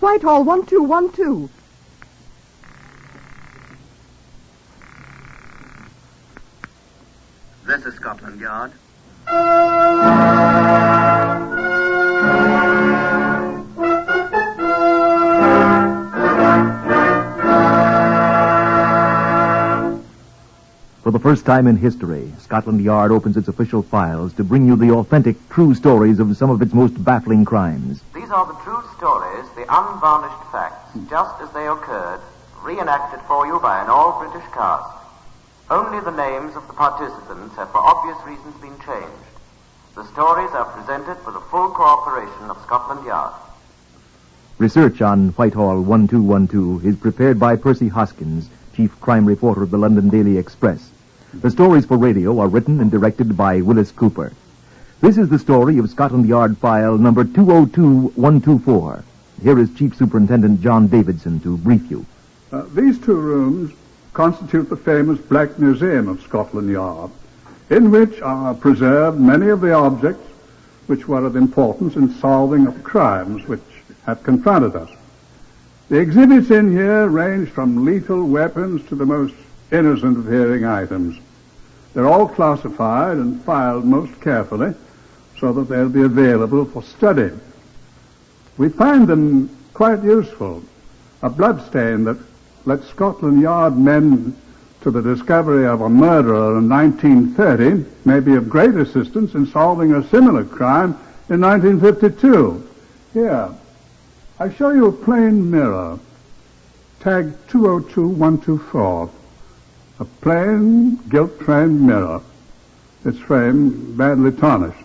Whitehall 1212. This is Scotland Yard. For the first time in history, Scotland Yard opens its official files to bring you the authentic, true stories of some of its most baffling crimes. These are the true stories, the unvarnished facts, just as they occurred, reenacted for you by an all-British cast. Only the names of the participants have for obvious reasons been changed. The stories are presented with the full cooperation of Scotland Yard. Research on Whitehall 1212 is prepared by Percy Hoskins, chief crime reporter of the London Daily Express. The stories for radio are written and directed by Willis Cooper. This is the story of Scotland Yard file number 202124. Here is Chief Superintendent John Davidson to brief you. These two rooms constitute the famous Black Museum of Scotland Yard, in which are preserved many of the objects which were of importance in solving of crimes which have confronted us. The exhibits in here range from lethal weapons to the most innocent of hearing items. They're all classified and filed most carefully so that they'll be available for study. We find them quite useful. A bloodstain that led Scotland Yard men to the discovery of a murderer in 1930 may be of great assistance in solving a similar crime in 1952. Here, I show you a plain mirror, tag 202124. A plain, gilt-framed mirror. Its frame badly tarnished.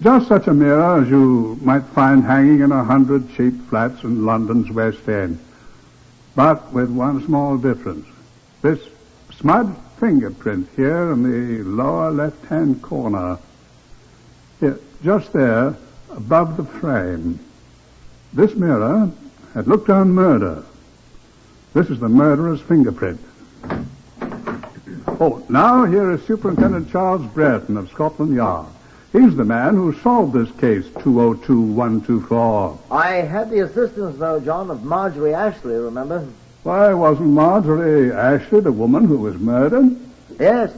Just such a mirror as you might find hanging in 100 cheap flats in London's West End. But with one small difference. This smudged fingerprint here in the lower left-hand corner. Here, just there, above the frame. This mirror had looked on murder. This is the murderer's fingerprint. Oh, now here is Superintendent Charles Brereton of Scotland Yard. He's the man who solved this case, 202124. I had the assistance, though, John, of Marjorie Ashley, remember? Why, wasn't Marjorie Ashley the woman who was murdered? Yes,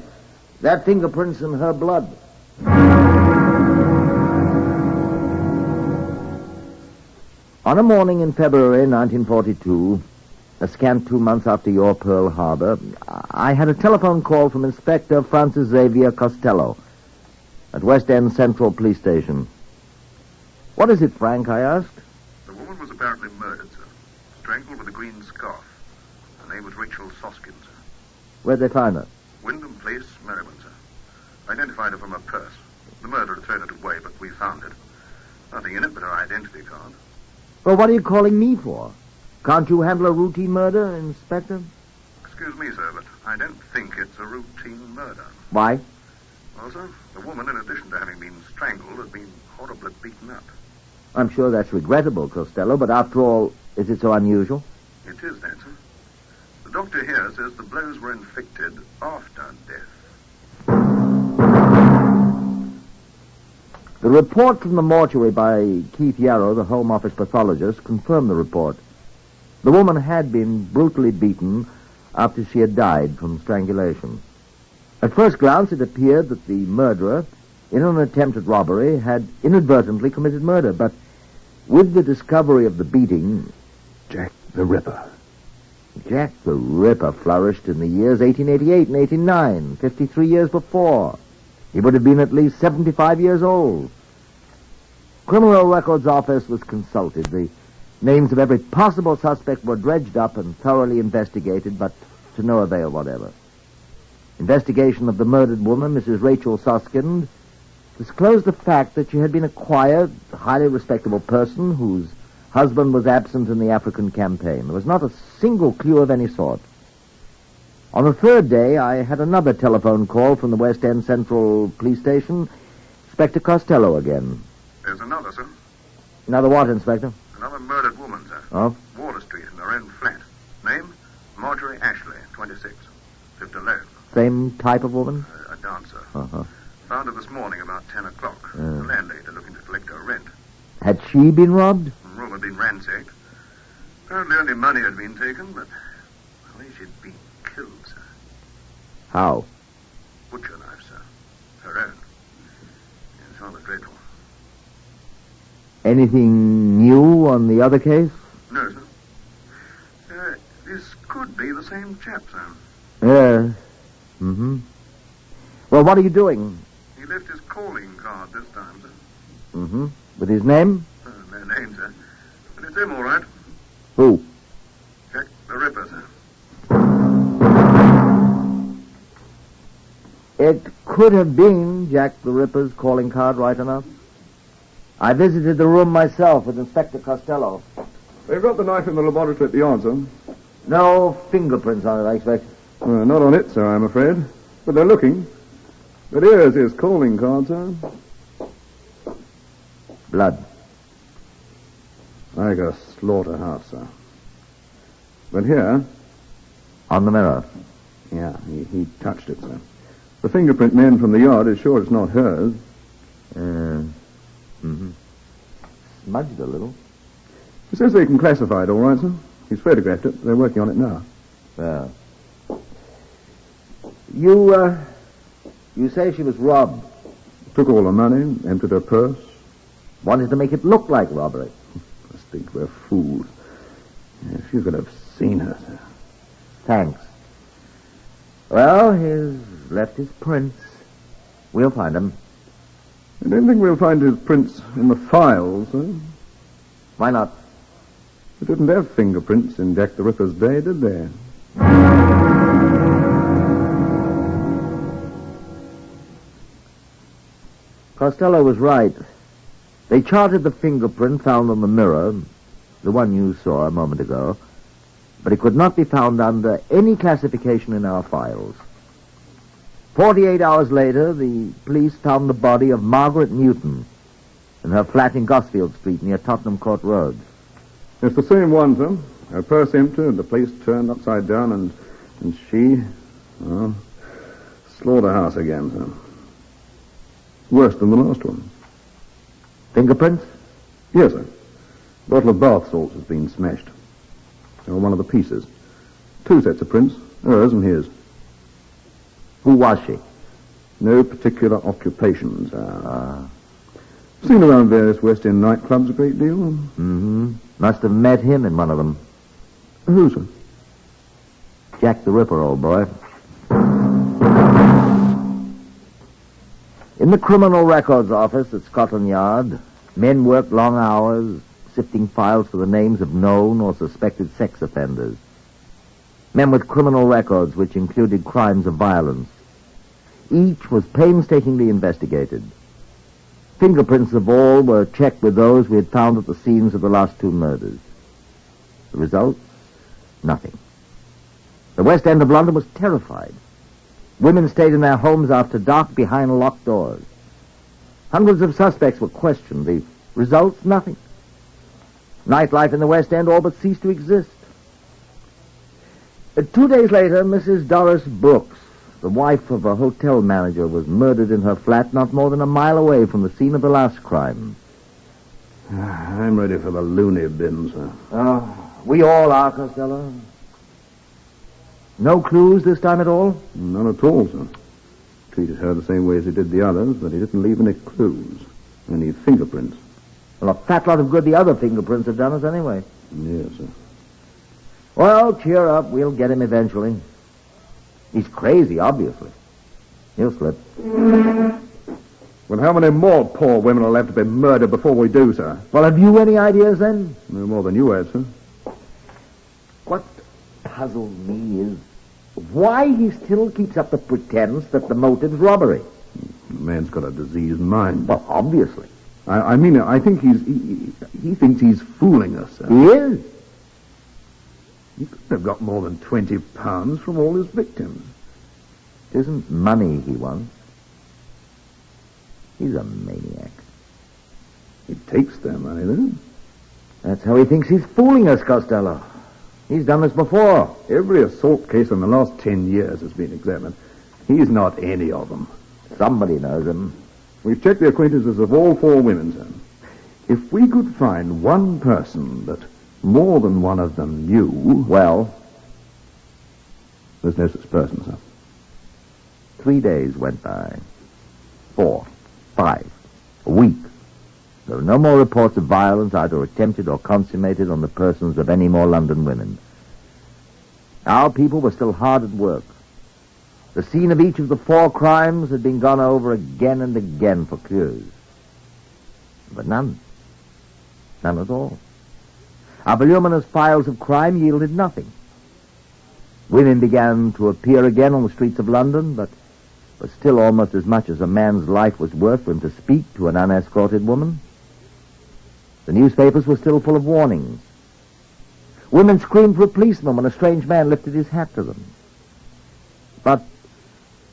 that fingerprint's in her blood. On a morning in February 1942, a scant 2 months after your Pearl Harbor, I had a telephone call from Inspector Francis Xavier Costello at West End Central Police Station. What is it, Frank, I asked? The woman was apparently murdered, sir. Strangled with a green scarf. Her name was Rachel Soskin, sir. Where'd they find her? Wyndham Place, Merriman, sir. Identified her from her purse. The murderer had thrown it away, but we found it. Nothing in it but her identity card. Well, what are you calling me for? Can't you handle a routine murder, Inspector? Excuse me, sir, but I don't think it's a routine murder. Why? Well, sir, the woman, in addition to having been strangled, had been horribly beaten up. I'm sure that's regrettable, Costello, but after all, is it so unusual? It is that, sir. The doctor here says the blows were inflicted after death. The report from the mortuary by Keith Yarrow, the Home Office pathologist, confirmed the report. The woman had been brutally beaten after she had died from strangulation. At first glance, it appeared that the murderer, in an attempt at robbery, had inadvertently committed murder, but with the discovery of the beating... Jack the Ripper. Jack the Ripper flourished in the years 1888 and 1889, 53 years before. He would have been at least 75 years old. Criminal Records Office was consulted. The names of every possible suspect were dredged up and thoroughly investigated, but to no avail whatever. Investigation of the murdered woman, Mrs. Rachel Soskind, disclosed the fact that she had been a quiet, highly respectable person whose husband was absent in the African campaign. There was not a single clue of any sort. On the third day, I had another telephone call from the West End Central Police Station. Inspector Costello again. There's another, sir. Another what, Inspector? Another murdered woman, sir. Oh? Water Street in her own flat. Name? Marjorie Ashley, 26. Lived alone. Same type of woman? A dancer. Uh-huh. Found her this morning about 10 o'clock. The landlady looking to collect her rent. Had she been robbed? The room had been been ransacked. Apparently only money had been taken, but the way she'd been killed, sir. How? Butcher knife, sir. Her own. It's rather dreadful. Anything new on the other case? No, sir. This could be the same chap, sir. Yes. Mm-hmm. Well, what are you doing? He left his calling card this time, sir. Mm-hmm. With his name? No name, sir. But it's him, all right. Who? Jack the Ripper, sir. It could have been Jack the Ripper's calling card, right enough. I visited the room myself with Inspector Costello. They've got the knife in the laboratory at the yard, sir. No fingerprints on it, I expect. Not on it, sir, I'm afraid. But they're looking. But here's his calling card, sir. Blood. Like a slaughterhouse, sir. But here... On the mirror. Yeah, he touched it, sir. The fingerprint man from the yard is sure it's not hers. Mm-hmm. Smudged a little. He says they can classify it all right, sir. He's photographed it. They're working on it now. Yeah. You say she was robbed. Took all the money, emptied her purse. Wanted to make it look like robbery. Must think we're fools. If you could have seen her, sir. Thanks. Well, he's left his prints. We'll find him. I don't think we'll find his prints in the files, sir. Why not? They didn't have fingerprints in Jack the Ripper's day, did they? Costello was right. They charted the fingerprint found on the mirror, the one you saw a moment ago, but it could not be found under any classification in our files. 48 hours later, the police found the body of Margaret Newton in her flat in Gosfield Street near Tottenham Court Road. It's the same one, sir. Her purse empty, the place turned upside down, and she... well, slaughterhouse again, sir. Worse than the last one. Fingerprints? Yes, sir. Bottle of bath salts has been smashed. Or one of the pieces. 2 sets of prints, hers and his. Who was she? No particular occupation, sir. Seen around various West End nightclubs a great deal. Mm-hmm. Must have met him in one of them. Who, sir? Jack the Ripper, old boy. In the Criminal Records Office at Scotland Yard, men worked long hours, sifting files for the names of known or suspected sex offenders. Men with criminal records which included crimes of violence. Each was painstakingly investigated. Fingerprints of all were checked with those we had found at the scenes of the last 2 murders. The result? Nothing. The West End of London was terrified. Women stayed in their homes after dark behind locked doors. Hundreds of suspects were questioned. The results? Nothing. Nightlife in the West End all but ceased to exist. 2 days later, Mrs. Doris Brooks, the wife of a hotel manager, was murdered in her flat not more than a mile away from the scene of the last crime. I'm ready for the loony bin, sir. We all are, Costello. No clues this time at all? None at all, sir. Treated her the same way as he did the others, but he didn't leave any clues. Any fingerprints. Well, a fat lot of good the other fingerprints have done us anyway. Yes, sir. Well, cheer up. We'll get him eventually. He's crazy, obviously. He'll slip. Well, how many more poor women will have to be murdered before we do, sir? Well, have you any ideas then? No more than you have, sir. What puzzles me is why he still keeps up the pretense that the motive's robbery. The man's got a diseased mind. Well, obviously. I mean, I think he thinks he's fooling us, sir. He is. He couldn't have got more than £20 from all his victims. It isn't money he wants. He's a maniac. He takes their money, then. That's how he thinks he's fooling us, Costello. He's done this before. Every assault case in the last 10 years has been examined. He's not any of them. Somebody knows him. We've checked the acquaintances of all 4 women, sir. If we could find one person that more than one of them knew... Well? There's no such person, sir. 3 days went by. 4, 5, a week. There were no more reports of violence, either attempted or consummated, on the persons of any more London women. Our people were still hard at work. The scene of each of the 4 crimes had been gone over again and again for clues. But none. None at all. Our voluminous files of crime yielded nothing. Women began to appear again on the streets of London, but still almost as much as a man's life was worth for him to speak to an unescorted woman. The newspapers were still full of warnings. Women screamed for a policeman when a strange man lifted his hat to them. But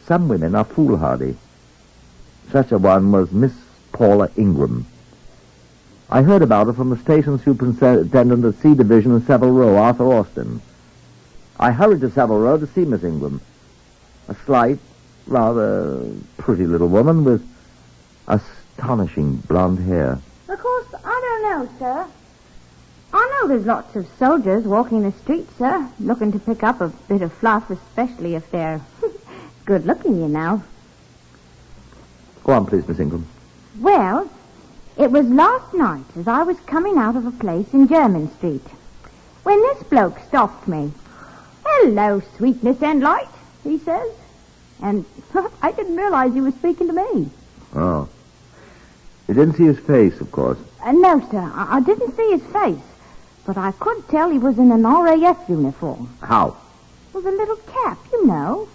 some women are foolhardy. Such a one was Miss Paula Ingram. I heard about her from the station superintendent of C Division in Savile Row, Arthur Austin. I hurried to Savile Row to see Miss Ingram, a slight, rather pretty little woman with astonishing blonde hair. Of course, I don't know, sir. I know there's lots of soldiers walking the streets, sir, looking to pick up a bit of fluff, especially if they're good-looking, you know. Go on, please, Miss Ingram. Well, it was last night as I was coming out of a place in Jermyn Street when this bloke stopped me. "Hello, sweetness and light," he says. And I didn't realize he was speaking to me. Oh. You didn't see his face, of course. No, sir, I didn't see his face, but I could tell he was in an RAF uniform. How? With a little cap, you know.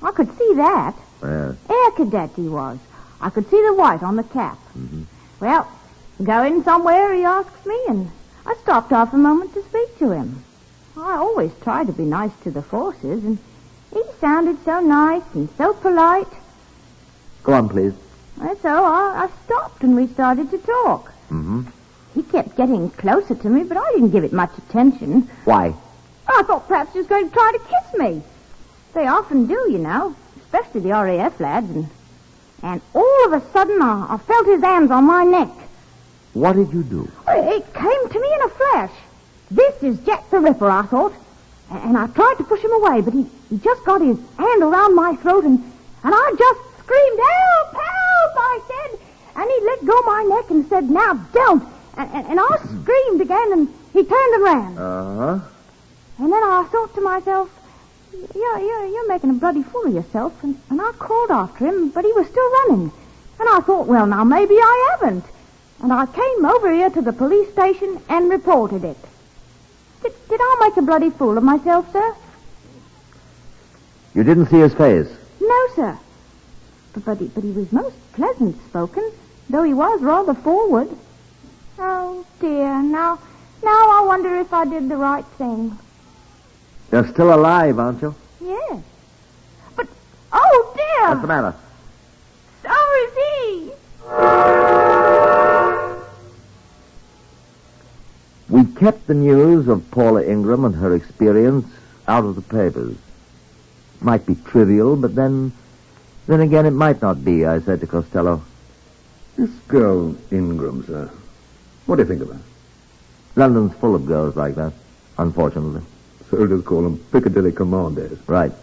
I could see that. Yes. Air Cadet he was. I could see the white on the cap. Mm-hmm. Well, going somewhere, he asks me, and I stopped off a moment to speak to him. I always try to be nice to the forces, and he sounded so nice and so polite. Go on, please. And so I stopped and we started to talk. Mm-hmm. He kept getting closer to me, but I didn't give it much attention. Why? I thought perhaps he was going to try to kiss me. They often do, you know, especially the RAF lads. And all of a sudden, I felt his hands on my neck. What did you do? It came to me in a flash. This is Jack the Ripper, I thought. And I tried to push him away, but he just got his hand around my throat, and I just screamed, "Help! Help!" I said. And he let go my neck and said, "Now don't." And I screamed again, and he turned and ran. Uh-huh. And then I thought to myself, you're making a bloody fool of yourself. And I called after him, but he was still running. And I thought, well, now maybe I haven't. And I came over here to the police station and reported it. Did I make a bloody fool of myself, sir? You didn't see his face? No, sir. But he was most pleasant-spoken, though he was rather forward. Oh, dear. Now I wonder if I did the right thing. You're still alive, aren't you? Yes. But, oh, dear! What's the matter? So is he. We kept the news of Paula Ingram and her experience out of the papers. It might be trivial, but then again it might not be, I said to Costello. This girl Ingram, sir. What do you think of her? London's full of girls like that, unfortunately. Soldiers call them Piccadilly commandos. Right.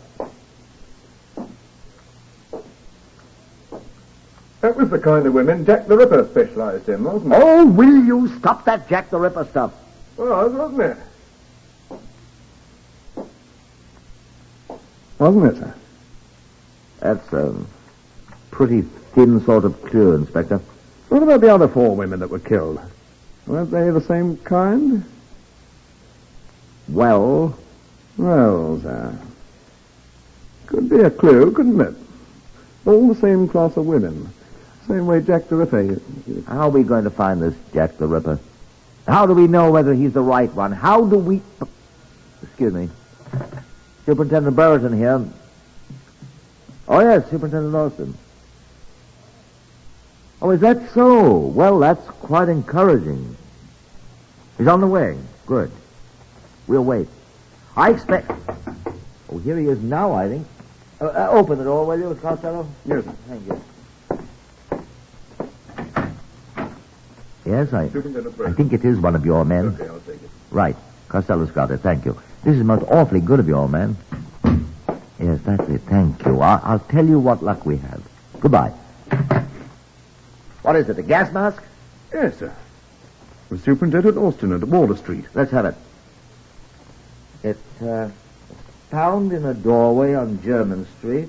That was the kind of women Jack the Ripper specialized in, wasn't it? Oh, will you stop that Jack the Ripper stuff? Well, wasn't it? Wasn't it, sir? That's a pretty thin sort of clue, Inspector. What about the other 4 women that were killed? Weren't they the same kind? Well, sir. Could be a clue, couldn't it? All the same class of women. Same way Jack the Ripper. how are we going to find this Jack the Ripper? How do we know whether he's the right one? How do we... Excuse me. Superintendent Brereton here. Oh, yes, Superintendent Austin. Oh, is that so? Well, that's quite encouraging. He's on the way. Good. We'll wait. I expect... Oh, here he is now, I think. Open the door, will you, Costello? Yes, sir. Thank you. Yes, I think it is one of your men. Okay, I'll take it. Right. Costello's got it. Thank you. This is most awfully good of you, old man. Yes, that's it. Thank you. I'll tell you what luck we have. Goodbye. What is it, a gas mask? Yes, sir. With Superintendent Austin at Water Street. Let's have it. It's found in a doorway on German Street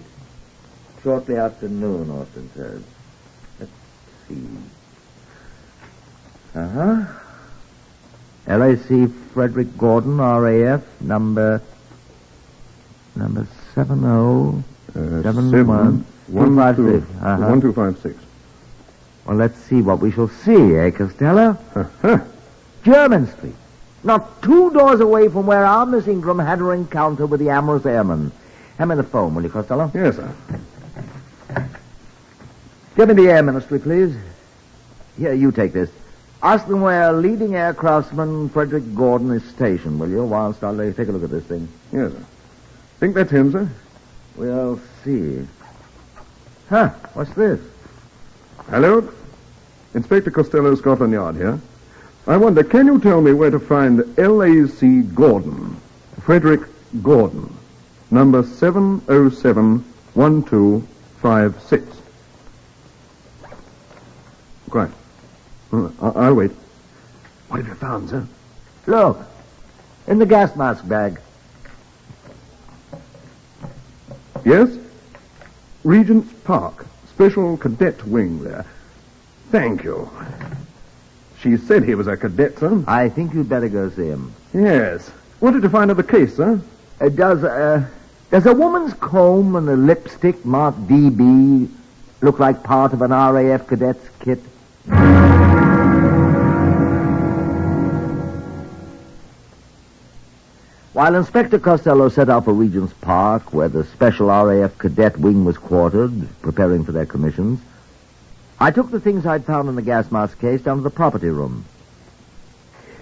shortly after noon, Austin says. Let's see. LAC Frederick Gordon, RAF, number 7071 156. 1256. Well, let's see what we shall see, eh, Costello? German Street. Not 2 doors away from where our missing groom had her encounter with the amorous airman. Hand me the phone, will you, Costello? Yes, sir. Give me the air ministry, please. Here, you take this. Ask them where leading aircraftsman Frederick Gordon is stationed, will you, whilst I'll take a look at this thing. Yes, sir. Think that's him, sir? We'll see. Huh, what's this? Hello? Inspector Costello, Scotland Yard here. I wonder, can you tell me where to find LAC Gordon, Frederick Gordon, number 7071256? Quite. I'll wait. What have you found, sir? Look, in the gas mask bag. Yes? Regent's Park, special cadet wing there. Thank you. She said he was a cadet, sir. I think you'd better go see him. Yes. What did you find of the case, sir? Does a woman's comb and a lipstick marked DB look like part of an RAF cadet's kit? While Inspector Costello set out for Regent's Park, where the special RAF cadet wing was quartered, preparing for their commissions, I took the things I'd found in the gas mask case down to the property room.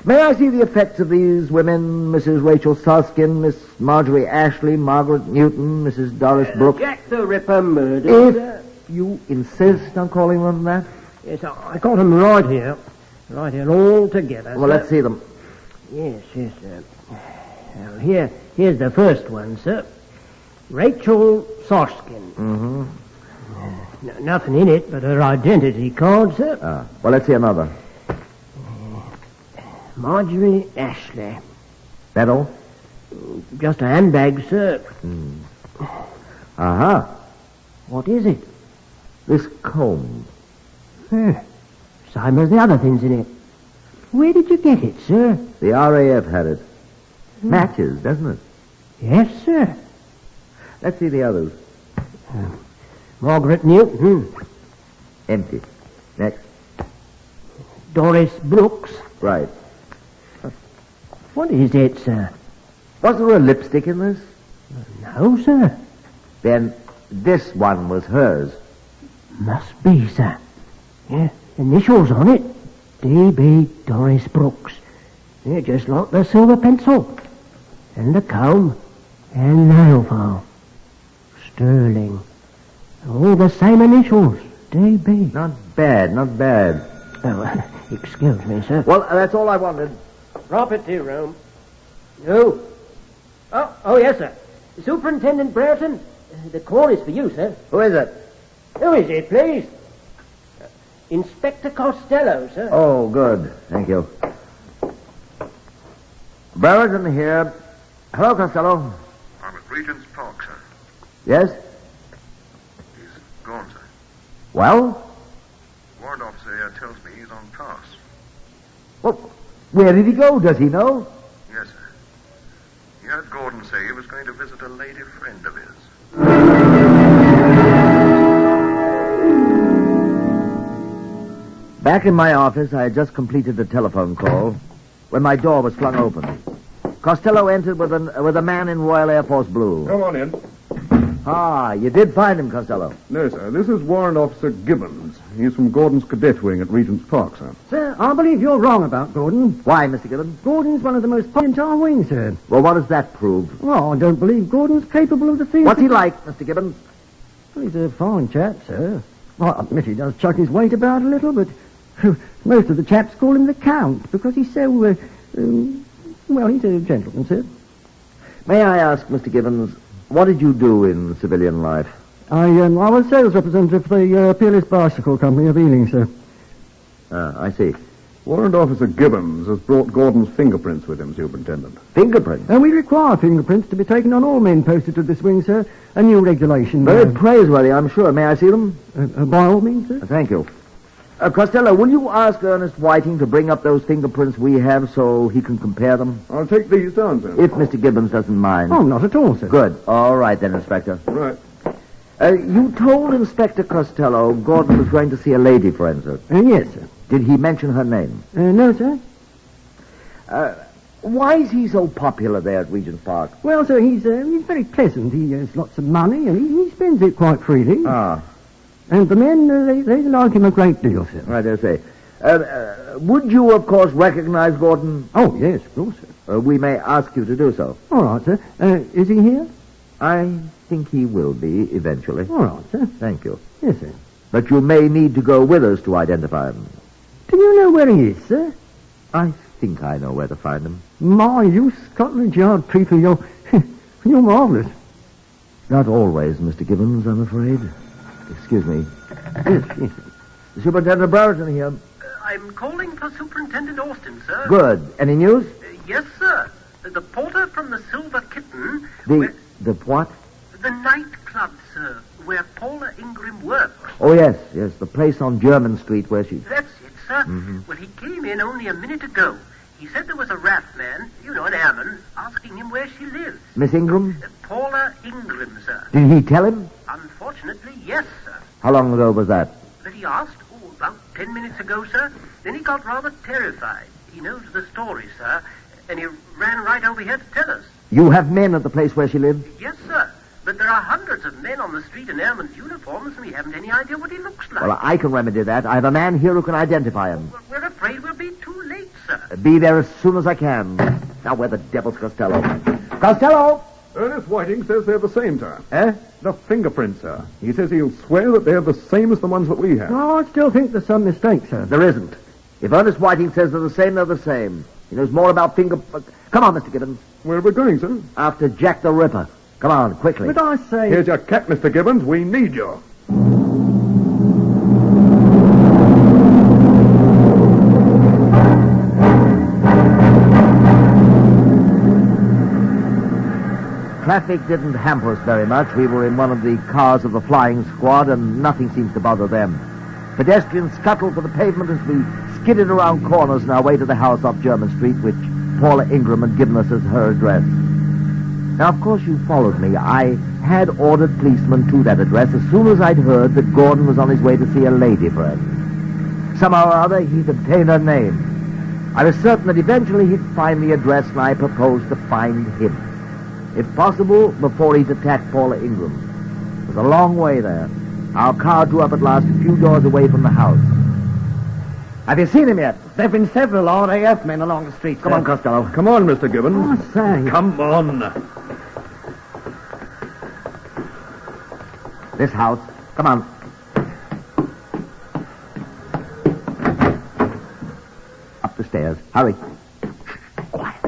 May I see the effects of these women, Mrs. Rachel Suskin, Miss Marjorie Ashley, Margaret Newton, Mrs. Doris Brooks? Jack the Ripper murdered. If you insist on calling them that? Yes, I got them right here all together. Well, sir. let's see them. Yes, sir. Well, here's the first one, sir. Rachel Soskin. Mm-hmm. Nothing in it but her identity card, sir. Well, let's see another. Marjorie Ashley. That all? Just a handbag, sir. Uh-huh. What is it? This comb. Same as the other things in it. Where did you get it, sir? The RAF had it. Matches, doesn't it? Yes, sir. Let's see the others. Margaret Newton. Empty. Next. Doris Brooks. Right. What is it, sir? Was there a lipstick in this? No, sir. Then this one was hers. Must be, sir. Yeah, initials on it. D.B. Doris Brooks. Yeah, just like the silver pencil. And the comb. And nail file. Sterling. All the same initials. D.B. Not bad, not bad. Oh, excuse me, sir. Well, that's all I wanted. Property room. No. Oh, yes, sir. Superintendent Brereton, the call is for you, sir. Who is it? Who is it, please? Inspector Costello, sir. Oh, good. Thank you. Brereton here. Hello, Costello. I'm at Regent's Park, sir. Yes? He's gone, sir. Well? Warrant officer here tells me he's on pass. Well, where did he go? Does he know? Yes, sir. He heard Gordon say he was going to visit a lady friend of his. Back in my office, I had just completed a telephone call when my door was flung open. Costello entered with a man in Royal Air Force blue. Come on in. Ah, you did find him, Costello. No, sir. This is Warrant Officer Gibbons. He's from Gordon's cadet wing at Regent's Park, sir. Sir, I believe you're wrong about Gordon. Why, Mr. Gibbons? Gordon's one of the most potent our wing, sir. Well, what does that prove? Well, I don't believe Gordon's capable of the things... What's he like, Mr. Gibbons? Well, he's a fine chap, sir. Well, I admit he does chuck his weight about a little, but Most of the chaps call him the Count because he's so, well, he's a gentleman, sir. May I ask, Mr. Gibbons, what did you do in civilian life? I was sales representative for the Peerless Bicycle Company of Ealing, sir. I see. Warrant Officer Gibbons has brought Gordon's fingerprints with him, Superintendent. Fingerprints? We require fingerprints to be taken on all men posted to this wing, sir. A new regulation. Very praiseworthy, I'm sure. May I see them? By all means, sir. Thank you. Costello, will you ask Ernest Whiting to bring up those fingerprints we have so he can compare them? I'll take these down, sir. If Mr. Gibbons doesn't mind. Oh, not at all, sir. Good. All right, then, Inspector. Right. You told Inspector Costello Gordon was going to see a lady friend, sir. Yes, sir. Did he mention her name? No, sir. Why is he so popular there at Regent Park? Well, sir, he's very pleasant. He has lots of money, and he spends it quite freely. Ah. And the men, they like him a great deal, sir. I dare say. Would you, of course, recognize Gordon? Oh, yes, of course, sir. We may ask you to do so. All right, sir. Is he here? I think he will be, eventually. All right, sir. Thank you. Yes, sir. But you may need to go with us to identify him. Do you know where he is, sir? I think I know where to find him. My, you Scotland Yard people, you're marvellous. Not always, Mr. Gibbons, I'm afraid. Excuse me. Yes. Superintendent Brereton here. I'm calling for Superintendent Austin, sir. Good. Any news? Yes, sir. The porter from the Silver Kitten... The what? The nightclub, sir, where Paula Ingram works. Oh, yes, the place on German Street where she... That's it, sir. Mm-hmm. Well, he came in only a minute ago. He said there was a rat man, an airman, asking him where she lives. Miss Ingram? Paula Ingram, sir. Did he tell him? Unfortunately, yes, sir. How long ago was that? But he asked, about 10 minutes ago, sir. Then he got rather terrified. He knows the story, sir, and he ran right over here to tell us. You have men at the place where she lived? Yes, sir. But there are hundreds of men on the street in airmen's uniforms, and we haven't any idea what he looks like. Well, I can remedy that. I have a man here who can identify him. Well, we're afraid we'll be too late, sir. Be there as soon as I can. Now, where the devil's Costello? Costello! Ernest Whiting says they're the same, sir. Eh? The fingerprints, sir. He says he'll swear that they're the same as the ones that we have. Oh, I still think there's some mistake, sir. There isn't. If Ernest Whiting says they're the same, they're the same. He knows more about Come on, Mr. Gibbons. Where are we going, sir? After Jack the Ripper. Come on, quickly. But I say... Here's your cat, Mr. Gibbons. We need you. Traffic didn't hamper us very much. We were in one of the cars of the flying squad, and nothing seemed to bother them. Pedestrians scuttled for the pavement as we skidded around corners on our way to the house off German Street, which Paula Ingram had given us as her address. Now, of course, you followed me. I had ordered policemen to that address as soon as I'd heard that Gordon was on his way to see a lady friend. Somehow or other, he'd obtained her name. I was certain that eventually he'd find the address, and I proposed to find him. If possible, before he'd attacked Paula Ingram. It was a long way there. Our car drew up at last a few doors away from the house. Have you seen him yet? There have been several RAF men along the street, sir. Come on, Costello. Come on, Mr. Gibbons. Oh, say. Come on. This house. Come on. Up the stairs. Hurry. Quiet.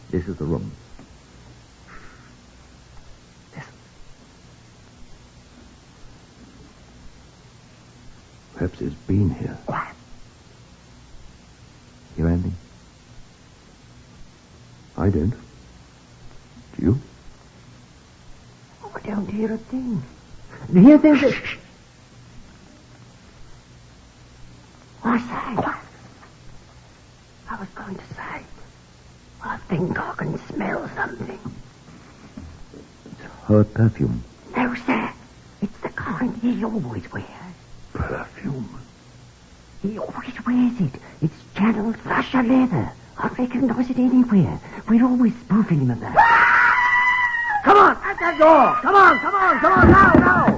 This is the room. Perhaps he's been here. Quiet. Hear anything? I don't. Do you? Oh, I don't hear a thing. Here, there's a... Shh. I say. I was going to say. I think I can smell something. It's her perfume. No, sir. It's the kind he always wears. Perfume. He always wears it. It's channeled Russia leather. I recognize it anywhere. We're always spoofing him about it. Come on, at that door. Come on, now.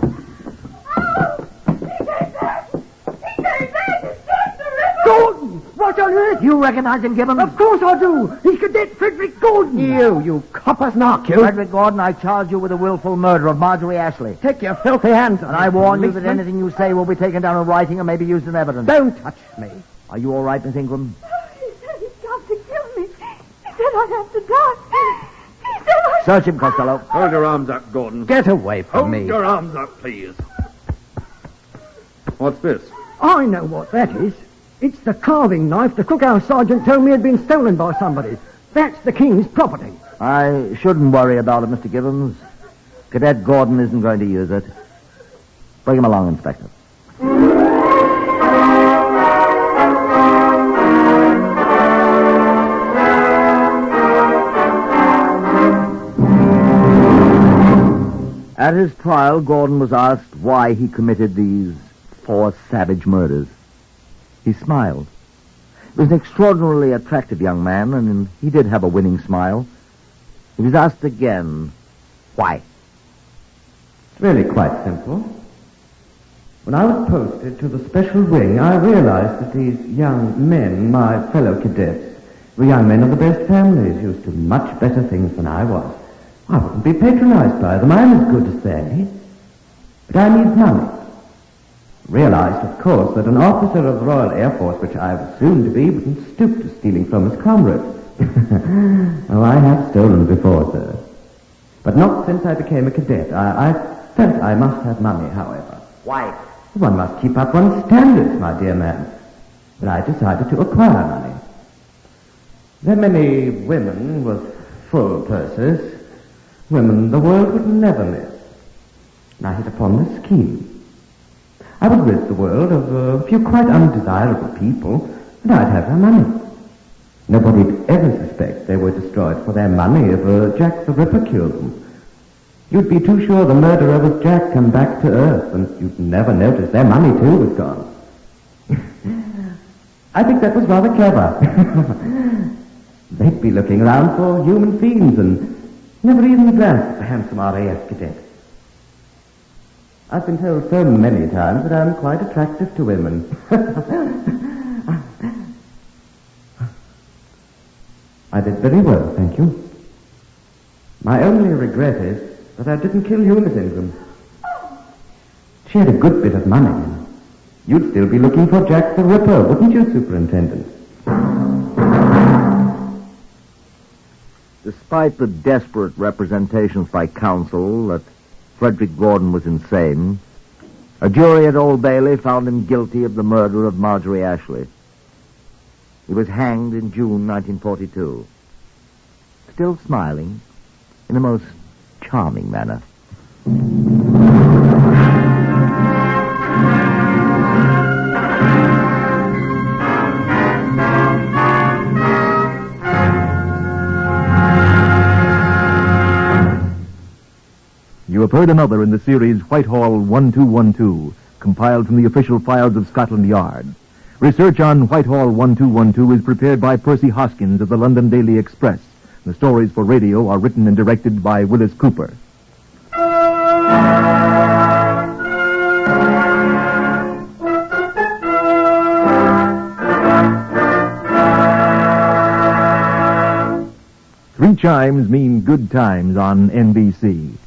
Gordon! What on earth You recognize him, Gibbons? Of course I do. He's Cadet Frederick Gordon. You copper's knock, you. Frederick Gordon, I charge you with the willful murder of Marjorie Ashley. Take your filthy hands on And I warn you that anything you say will be taken down in writing and may be used in evidence. Don't touch me. Are you all right, Miss Ingram? He said he'd come to kill me. He said I'd have to die. He said I... Search him, Costello. Hold your arms up, Gordon. Get away from me. Hold your arms up, please. What's this? I know what that is. It's the carving knife the cookhouse sergeant told me had been stolen by somebody. That's the King's property. I shouldn't worry about it, Mr. Gibbons. Cadet Gordon isn't going to use it. Bring him along, Inspector. At his trial, Gordon was asked why he committed these 4 savage murders. He smiled. He was an extraordinarily attractive young man, and he did have a winning smile. He was asked again, why? It's really quite simple. When I was posted to the special wing, I realized that these young men, my fellow cadets, were young men of the best families, used to much better things than I was. I wouldn't be patronized by them. I'm as good as they. But I need money. Realized, of course, that an officer of the Royal Air Force, which I was soon to be, wouldn't stoop to stealing from his comrades. Oh, I have stolen before, sir. But not since I became a cadet. I felt I must have money, however. Why? One must keep up one's standards, my dear man. But I decided to acquire money. There are many women with full purses. Women the world would never miss. And I hit upon this scheme. I would rid the world of a few quite undesirable people, and I'd have their money. Nobody'd ever suspect they were destroyed for their money if Jack the Ripper killed them. You'd be too sure the murderer was Jack come back to Earth, and you'd never notice their money, too, was gone. I think that was rather clever. They'd be looking around for human fiends and never even glanced at the handsome RAF cadet. I've been told so many times that I'm quite attractive to women. I did very well, thank you. My only regret is that I didn't kill you, Miss Ingram. She had a good bit of money. You'd still be looking for Jack the Ripper, wouldn't you, Superintendent? Despite the desperate representations by counsel that Frederick Gordon was insane, a jury at Old Bailey found him guilty of the murder of Marjorie Ashley. He was hanged in June 1942, still smiling in a most charming manner. You have heard another in the series Whitehall 1212, compiled from the official files of Scotland Yard. Research on Whitehall 1212 is prepared by Percy Hoskins of the London Daily Express. The stories for radio are written and directed by Willis Cooper. Three chimes mean good times on NBC.